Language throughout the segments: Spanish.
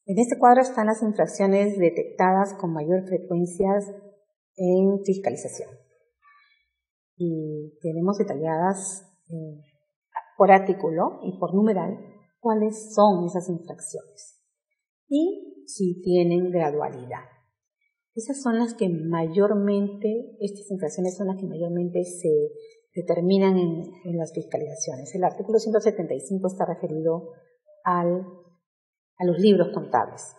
En este cuadro están las infracciones detectadas con mayor frecuencia en fiscalización. Y tenemos detalladas por artículo y por numeral cuáles son esas infracciones y si tienen gradualidad. Esas son las que mayormente, estas infracciones son las que mayormente se determinan en las fiscalizaciones. El artículo 175 está referido a los libros contables.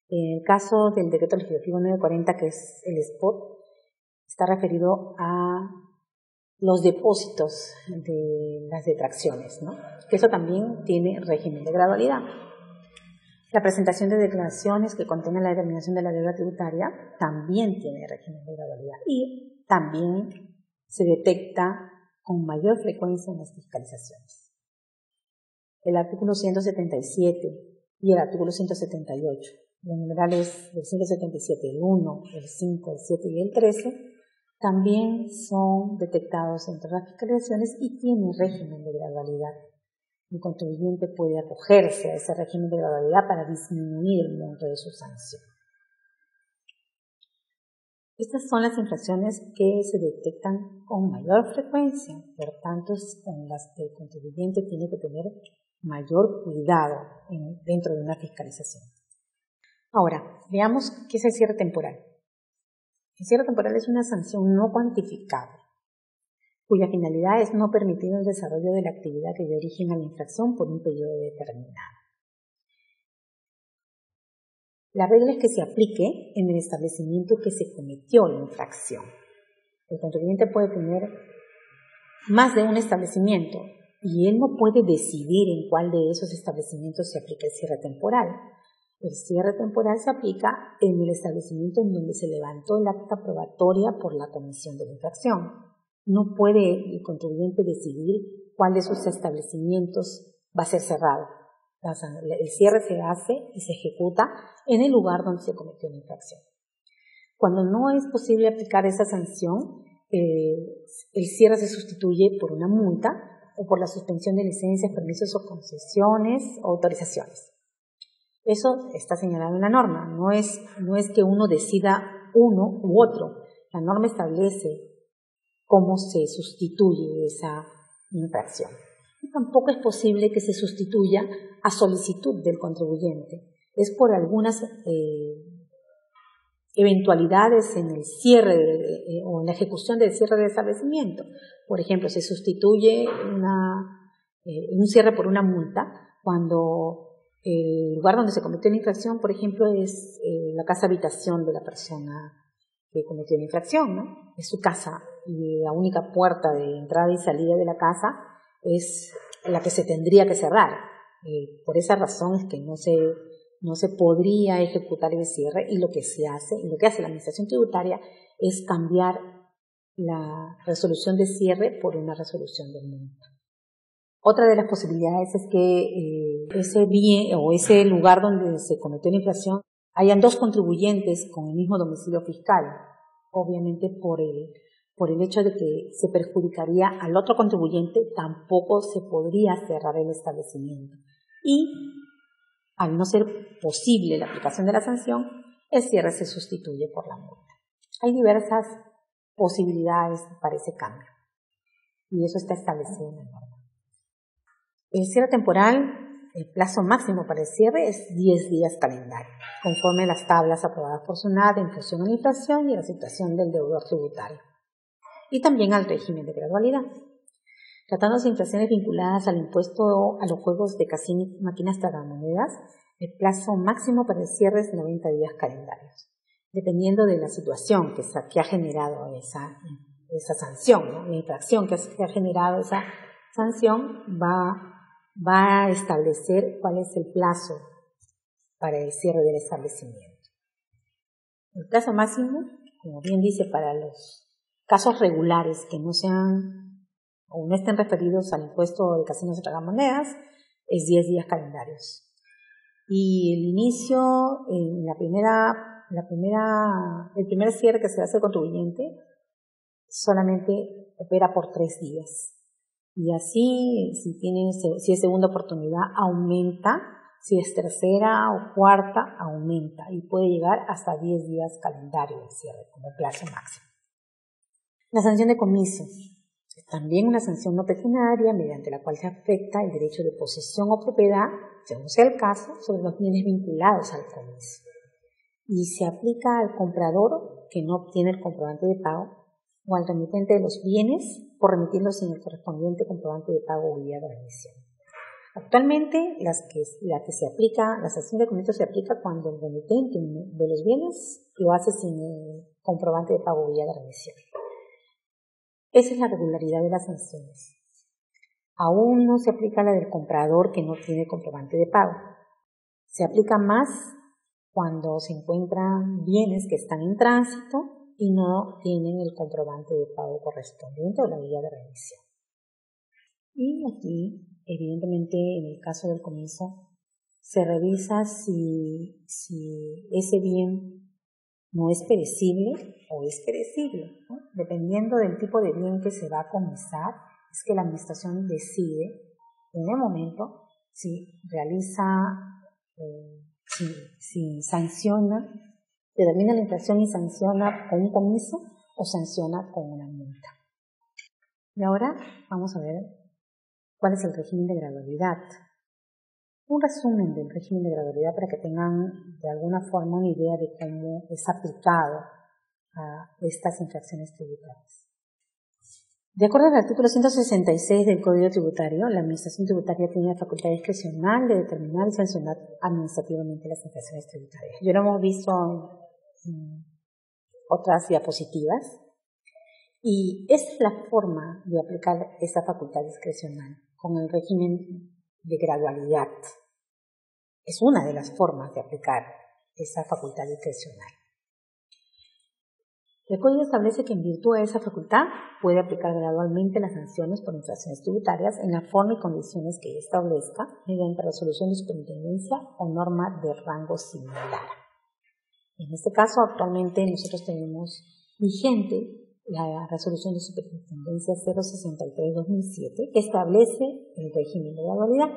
En el caso del decreto legislativo 940, que es el SPOT, está referido a los depósitos de las detracciones, ¿no? Que eso también tiene régimen de gradualidad. La presentación de declaraciones que contengan la determinación de la deuda tributaria también tiene régimen de gradualidad y también se detecta con mayor frecuencia en las fiscalizaciones. El artículo 177 y el artículo 178, los numerales del 177, el 1, el 5, el 7 y el 13, también son detectados entre las fiscalizaciones y tienen régimen de gradualidad. El contribuyente puede acogerse a ese régimen de gradualidad para disminuir el monto de su sanción. Estas son las infracciones que se detectan con mayor frecuencia, por tanto, con las que el contribuyente tiene que tener mayor cuidado dentro de una fiscalización. Ahora, veamos qué es el cierre temporal. El cierre temporal es una sanción no cuantificable, cuya finalidad es no permitir el desarrollo de la actividad que dio origen a la infracción por un periodo determinado. La regla es que se aplique en el establecimiento que se cometió la infracción. El contribuyente puede tener más de un establecimiento y él no puede decidir en cuál de esos establecimientos se aplica el cierre temporal. El cierre temporal se aplica en el establecimiento en donde se levantó el acta probatoria por la comisión de la infracción. No puede el contribuyente decidir cuál de sus establecimientos va a ser cerrado. El cierre se hace y se ejecuta en el lugar donde se cometió la infracción. Cuando no es posible aplicar esa sanción, el cierre se sustituye por una multa o por la suspensión de licencias, permisos o concesiones o autorizaciones. Eso está señalado en la norma. No es que uno decida uno u otro. La norma establece cómo se sustituye esa infracción. Y tampoco es posible que se sustituya a solicitud del contribuyente. Es por algunas eventualidades en el cierre o en la ejecución del cierre del establecimiento. Por ejemplo, se sustituye un cierre por una multa cuando el lugar donde se cometió la infracción, por ejemplo, es la casa habitación de la persona que cometió la infracción, ¿no? Es su casa y la única puerta de entrada y salida de la casa es la que se tendría que cerrar. Por esa razón es que no se podría ejecutar el cierre y lo que hace la Administración Tributaria es cambiar la resolución de cierre por una resolución de multa. Otra de las posibilidades es que ese bien o ese lugar donde se cometió la infracción hayan dos contribuyentes con el mismo domicilio fiscal, obviamente por el hecho de que se perjudicaría al otro contribuyente, tampoco se podría cerrar el establecimiento. Y al no ser posible la aplicación de la sanción, el cierre se sustituye por la multa. Hay diversas posibilidades para ese cambio y eso está establecido en la norma. El cierre temporal, el plazo máximo para el cierre es 10 días calendario, conforme a las tablas aprobadas por SUNAT en función a la inflación y a la situación del deudor tributario, y también al régimen de gradualidad. Tratándose de infracciones vinculadas al impuesto a los juegos de casino y máquinas tragamonedas, el plazo máximo para el cierre es 90 días calendarios, dependiendo de la situación que ha generado esa sanción, ¿no? La infracción que ha generado esa sanción va a establecer cuál es el plazo para el cierre del establecimiento. El plazo máximo, como bien dice, para los casos regulares que no sean o no estén referidos al impuesto de casinos y tragamonedas, es 10 días calendarios. Y el inicio, el primer cierre que se hace al contribuyente solamente opera por 3 días. Y así, si es segunda oportunidad, aumenta Si es tercera o cuarta, aumenta y puede llegar hasta 10 días calendario de cierre como plazo máximo. La sanción de comiso es también una sanción no pecuniaria mediante la cual se afecta el derecho de posesión o propiedad, según sea el caso, sobre los bienes vinculados al comiso. Y se aplica al comprador que no obtiene el comprobante de pago o al remitente de los bienes por remitirlos sin el correspondiente comprobante de pago o guía de remisión. Actualmente, la sanción de comiso se aplica cuando el remitente de los bienes lo hace sin el comprobante de pago o guía de remisión. Esa es la regularidad de las sanciones. Aún no se aplica la del comprador que no tiene comprobante de pago. Se aplica más cuando se encuentran bienes que están en tránsito y no tienen el comprobante de pago correspondiente o la guía de remisión. Y aquí, evidentemente, en el caso del comiso, se revisa si ese bien no es perecible o es perecible, ¿no? Dependiendo del tipo de bien que se va a comisar, es que la administración decide en el momento si realiza, si sanciona, determina la infracción y sanciona con un comiso o sanciona con una multa. Y ahora vamos a ver cuál es el régimen de gradualidad. Un resumen del régimen de gradualidad para que tengan de alguna forma una idea de cómo es aplicado a estas infracciones tributarias. De acuerdo al artículo 166 del Código Tributario, la Administración Tributaria tiene la facultad discrecional de determinar y sancionar administrativamente las infracciones tributarias. Ya lo hemos visto en otras diapositivas, y esa es la forma de aplicar esa facultad discrecional con el régimen de gradualidad. Es una de las formas de aplicar esa facultad discrecional. El Código establece que en virtud de esa facultad puede aplicar gradualmente las sanciones por infracciones tributarias en la forma y condiciones que establezca mediante resolución de superintendencia o norma de rango similar. En este caso, actualmente nosotros tenemos vigente la resolución de superintendencia 063/2007 que establece el régimen de gradualidad.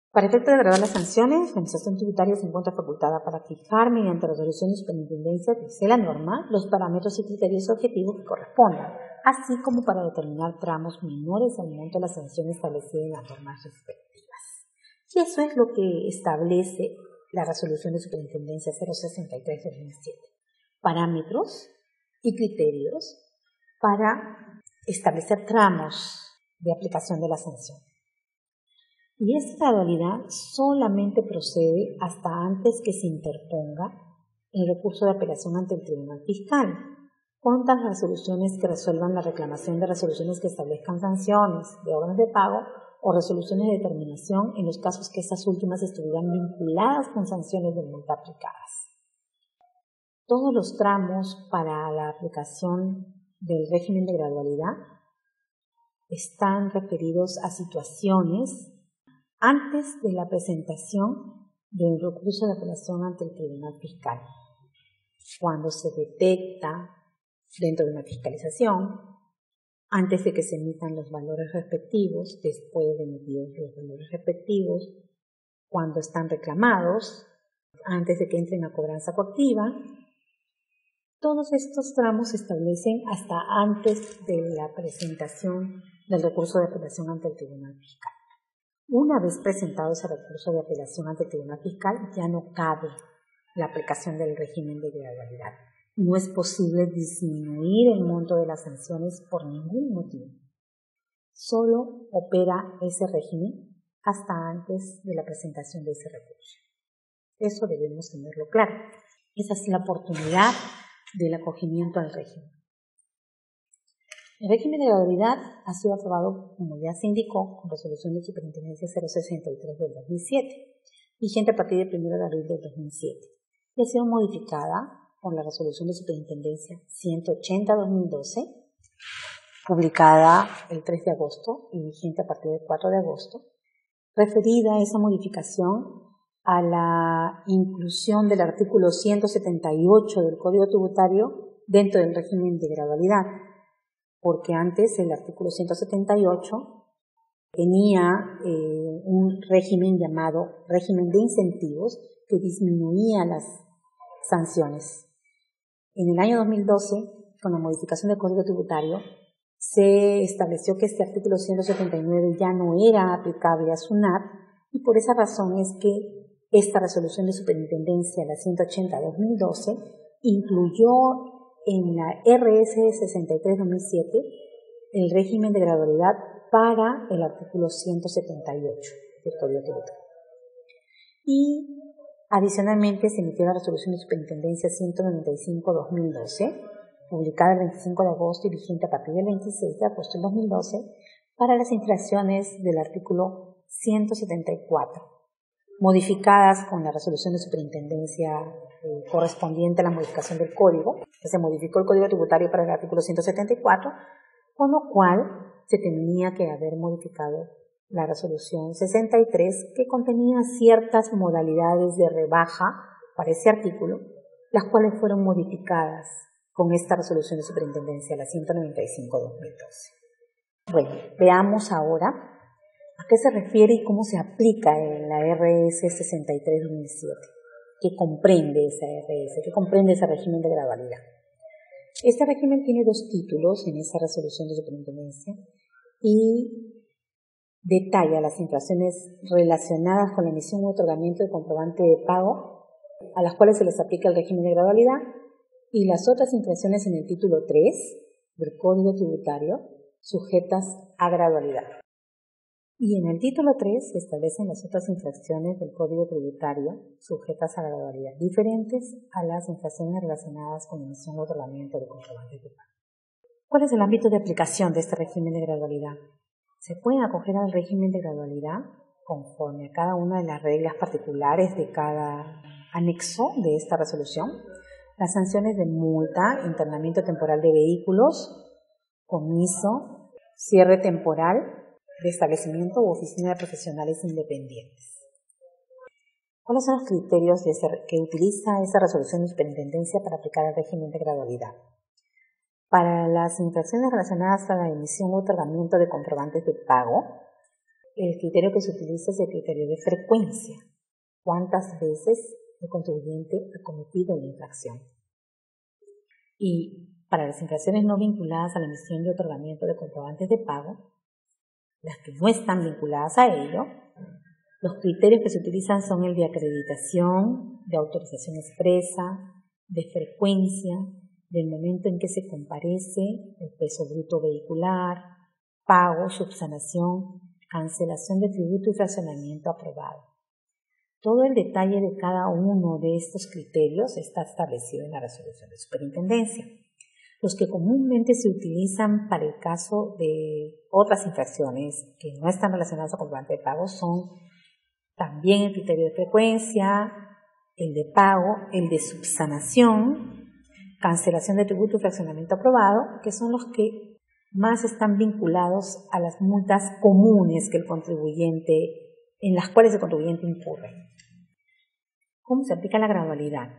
Para efecto de graduar las sanciones, la Administración Tributaria se encuentra facultada para fijar mediante resolución de superintendencia, dice la norma, los parámetros y criterios objetivos que correspondan, así como para determinar tramos menores al monto de la sanción establecida en las normas respectivas. Y eso es lo que establece la resolución de superintendencia 063/2007. Parámetros y criterios para establecer tramos de aplicación de la sanción. Y esta gradualidad solamente procede hasta antes que se interponga el recurso de apelación ante el Tribunal Fiscal, contra las resoluciones que resuelvan la reclamación de resoluciones que establezcan sanciones de órdenes de pago o resoluciones de determinación en los casos que estas últimas estuvieran vinculadas con sanciones de multa aplicadas. Todos los tramos para la aplicación del régimen de gradualidad están referidos a situaciones antes de la presentación del recurso de apelación ante el Tribunal Fiscal, cuando se detecta dentro de una fiscalización, antes de que se emitan los valores respectivos, después de emitidos los valores respectivos, cuando están reclamados, antes de que entren a cobranza coactiva. Todos estos tramos se establecen hasta antes de la presentación del recurso de apelación ante el Tribunal Fiscal. Una vez presentado ese recurso de apelación ante el Tribunal Fiscal, ya no cabe la aplicación del régimen de gradualidad. No es posible disminuir el monto de las sanciones por ningún motivo. Solo opera ese régimen hasta antes de la presentación de ese recurso. Eso debemos tenerlo claro. Esa es la oportunidad del acogimiento al régimen. El régimen de gradualidad ha sido aprobado, como ya se indicó, con resolución de superintendencia 063/2007, vigente a partir del 1 de abril del 2007, y ha sido modificada por la resolución de superintendencia 180/2012, publicada el 3 de agosto y vigente a partir del 4 de agosto, referida a esa modificación a la inclusión del artículo 178 del Código Tributario dentro del régimen de gradualidad, porque antes el artículo 178 tenía un régimen llamado régimen de incentivos que disminuía las sanciones. En el año 2012, con la modificación del Código Tributario, se estableció que este artículo 179 ya no era aplicable a SUNAT, y por esa razón es que esta resolución de superintendencia, la 180-2012, incluyó en la RS 63-2007 el régimen de gradualidad para el artículo 178 del Código Tributario. Y adicionalmente se emitió la resolución de superintendencia 195-2012, publicada el 25 de agosto y vigente a partir del 26 de agosto del 2012, para las infracciones del artículo 174, modificadas con la resolución de superintendencia correspondiente a la modificación del código, que se modificó el Código Tributario para el artículo 174, con lo cual se tenía que haber modificado la resolución 63, que contenía ciertas modalidades de rebaja para ese artículo, las cuales fueron modificadas con esta resolución de superintendencia, la 195-2012. Bueno, veamos ahora a qué se refiere y cómo se aplica en la RS 63-2007, que comprende esa RS, que comprende ese régimen de gradualidad. Este régimen tiene dos títulos en esa resolución de superintendencia y detalla las infracciones relacionadas con la emisión u otorgamiento de comprobante de pago, a las cuales se les aplica el régimen de gradualidad, y las otras infracciones en el título 3 del Código Tributario, sujetas a gradualidad. Y en el título 3 se establecen las otras infracciones del Código Tributario sujetas a gradualidad, diferentes a las infracciones relacionadas con la emisión u otorgamiento de comprobantes de pago. ¿Cuál es el ámbito de aplicación de este régimen de gradualidad? Se pueden acoger al régimen de gradualidad conforme a cada una de las reglas particulares de cada anexo de esta resolución. Las sanciones de multa, internamiento temporal de vehículos, comiso, cierre temporal de establecimiento u oficina de profesionales independientes. ¿Cuáles son los criterios que utiliza esta resolución de superintendencia para aplicar el régimen de gradualidad? Para las infracciones relacionadas a la emisión u otorgamiento de comprobantes de pago, el criterio que se utiliza es el criterio de frecuencia. ¿Cuántas veces el contribuyente ha cometido la infracción? Y para las infracciones no vinculadas a la emisión y otorgamiento de comprobantes de pago, las que no están vinculadas a ello, los criterios que se utilizan son el de acreditación, de autorización expresa, de frecuencia, del momento en que se comparece, el peso bruto vehicular, pago, subsanación, cancelación de tributo y fraccionamiento aprobado. Todo el detalle de cada uno de estos criterios está establecido en la resolución de superintendencia. Los que comúnmente se utilizan para el caso de otras infracciones que no están relacionadas a comprobante de pago son también el criterio de frecuencia, el de pago, el de subsanación, cancelación de tributo y fraccionamiento aprobado, que son los que más están vinculados a las multas comunes que en las cuales el contribuyente incurre. ¿Cómo se aplica la gradualidad?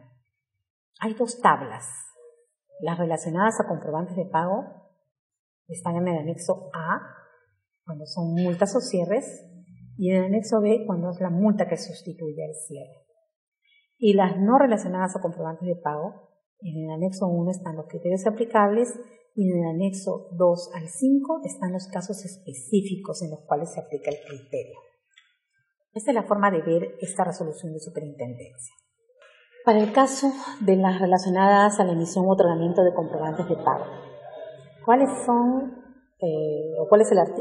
Hay dos tablas. Las relacionadas a comprobantes de pago están en el anexo A, cuando son multas o cierres, y en el anexo B, cuando es la multa que sustituye al cierre. Y las no relacionadas a comprobantes de pago, en el anexo 1 están los criterios aplicables y en el anexo 2 al 5 están los casos específicos en los cuales se aplica el criterio. Esta es la forma de ver esta resolución de superintendencia. Para el caso de las relacionadas a la emisión u otorgamiento de comprobantes de pago, ¿cuáles son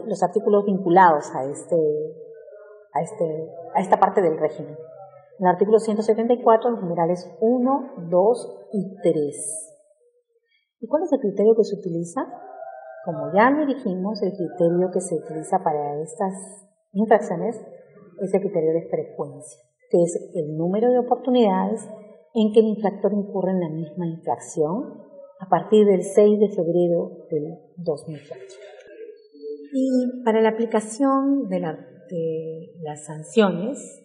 los artículos vinculados a esta parte del régimen? En el artículo 174, los numerales 1, 2 y 3. ¿Y cuál es el criterio que se utiliza? Como ya lo dijimos, el criterio que se utiliza para estas infracciones es el criterio de frecuencia, que es el número de oportunidades en que el infractor incurre en la misma infracción a partir del 6 de febrero del 2004. Y para la aplicación de las sanciones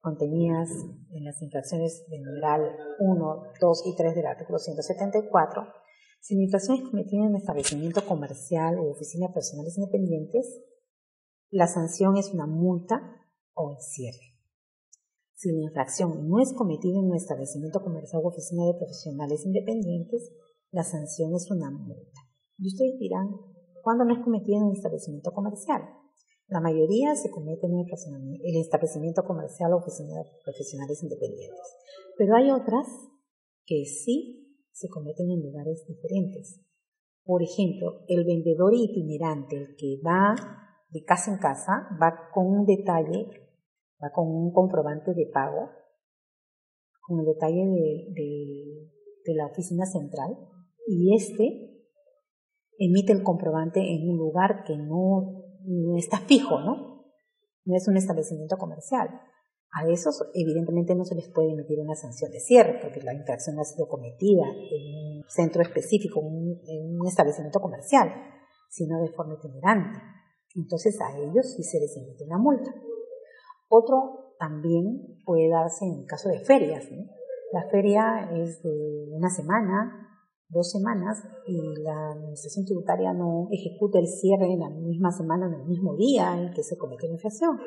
contenidas en las infracciones del numeral 1, 2 y 3 del artículo 174, si la infracción es cometida en establecimiento comercial o oficina de profesionales independientes, la sanción es una multa o el cierre. Si la infracción no es cometida en un establecimiento comercial o oficina de profesionales independientes, la sanción es una multa. Y ustedes dirán, ¿cuándo no es cometida en un establecimiento comercial? La mayoría se comete en el establecimiento comercial o oficina de profesionales independientes. Pero hay otras que sí se cometen en lugares diferentes. Por ejemplo, el vendedor itinerante, el que va de casa en casa, va con un detalle, va con un comprobante de pago, con el detalle de la oficina central, y emite el comprobante en un lugar que no está fijo, ¿no? No es un establecimiento comercial. A esos, evidentemente, no se les puede emitir una sanción de cierre, porque la infracción ha sido cometida en un centro específico, en un establecimiento comercial, sino de forma itinerante. Entonces, a ellos sí se les emite una multa. Otro también puede darse en el caso de ferias, ¿no? La feria es de una semana, 2 semanas, y la administración tributaria no ejecuta el cierre en la misma semana, en el mismo día en que se comete la infracción,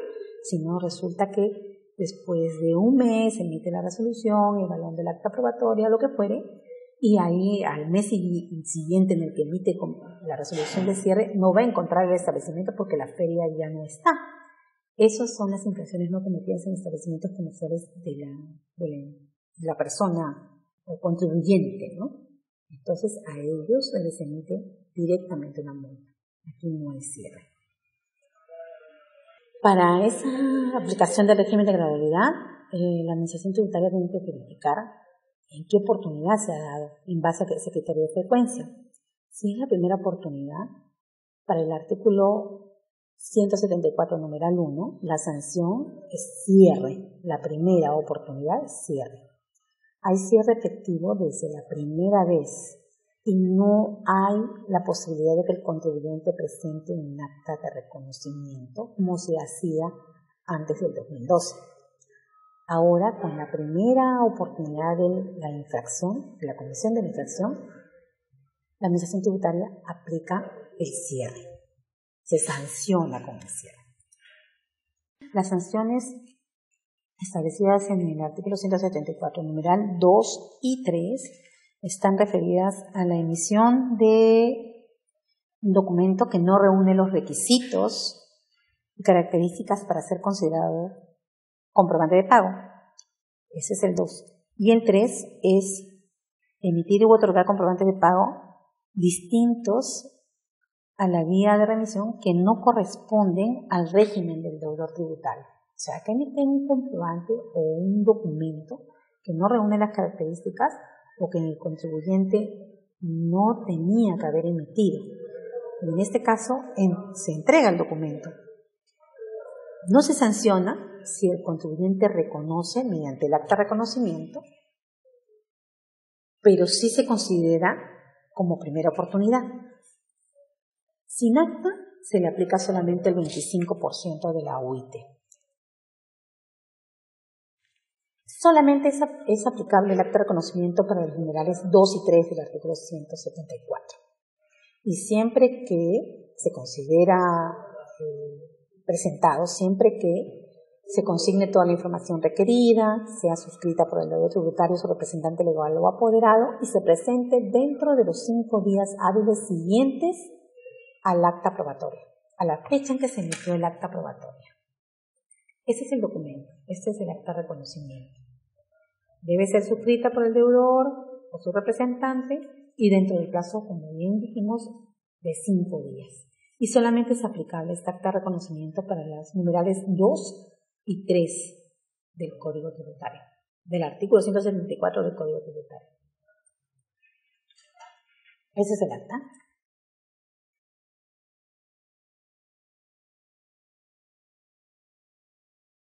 sino resulta que después de un mes emite la resolución, el valor del acta probatoria, lo que fuere, y ahí al mes siguiente en el que emite la resolución de cierre no va a encontrar el establecimiento porque la feria ya no está. Esas son las infracciones no cometidas en establecimientos comerciales de la persona o contribuyente, ¿no? Entonces a ellos se les emite directamente una multa. Aquí no hay cierre. Para esa aplicación del régimen de gradualidad, la administración tributaria tiene que verificar en qué oportunidad se ha dado en base a ese criterio de frecuencia. Si es la primera oportunidad, para el artículo 174, numeral 1, la sanción es cierre. La primera oportunidad es cierre. Hay cierre efectivo desde la primera vez y no hay la posibilidad de que el contribuyente presente un acta de reconocimiento como se hacía antes del 2012. Ahora, con la primera oportunidad de la infracción, de la comisión de la infracción, la administración tributaria aplica el cierre. Se sanciona con el cierre. Las sanciones establecidas en el artículo 174, numeral 2 y 3, están referidas a la emisión de un documento que no reúne los requisitos y características para ser considerado comprobante de pago. Ese es el 2. Y el 3 es emitir u otorgar comprobantes de pago distintos a la guía de remisión que no corresponden al régimen del deudor tributario. O sea, que emiten un comprobante o un documento que no reúne las características o que el contribuyente no tenía que haber emitido. Y en este caso se entrega el documento. No se sanciona si el contribuyente reconoce mediante el acta de reconocimiento, pero sí se considera como primera oportunidad. Sin acta se le aplica solamente el 25% de la UIT. Solamente es aplicable el acta de reconocimiento para los numerales 2 y 3 del artículo 174. Y siempre que se considera presentado, siempre que se consigne toda la información requerida, sea suscrita por el deudor tributario, su representante legal o apoderado, y se presente dentro de los 5 días hábiles siguientes al acta probatoria, a la fecha en que se emitió el acta probatoria. Ese es el documento, este es el acta de reconocimiento. Debe ser suscrita por el deudor o su representante y dentro del plazo, como bien dijimos, de 5 días. Y solamente es aplicable esta acta de reconocimiento para los numerales 2 y 3 del Código Tributario, del artículo 174 del Código Tributario. Ese es el acta.